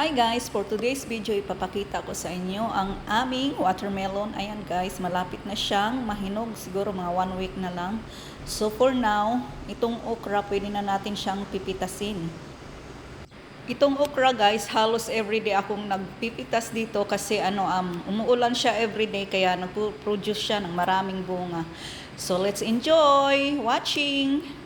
Hi guys, for today's video ipapakita ko sa inyo ang aming watermelon. Ayan guys, malapit na siyang mahinog, siguro mga 1 week na lang. So for now, itong okra pwede na natin siyang pipitasin. Itong okra guys, halos everyday akong nagpipitas dito kasi umuulan siya everyday kaya nagpo-produce siya ng maraming bunga. So let's enjoy watching!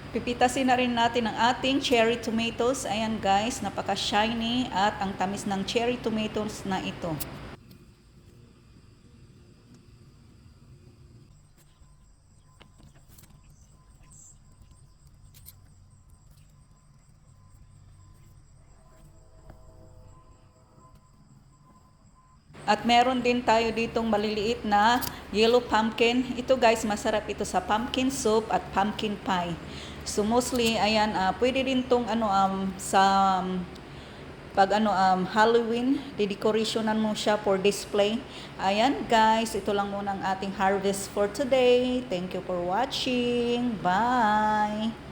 Pipitasin na rin natin ang ating cherry tomatoes. Ayan guys, napaka-shiny at ang tamis ng cherry tomatoes na ito. At meron din tayo ditong maliliit na yellow pumpkin. Ito guys, masarap ito sa pumpkin soup at pumpkin pie. So mostly, ayan, pwede din tong sa Halloween, didecorationan mo siya for display. Ayan guys, ito lang muna ang ating harvest for today. Thank you for watching. Bye!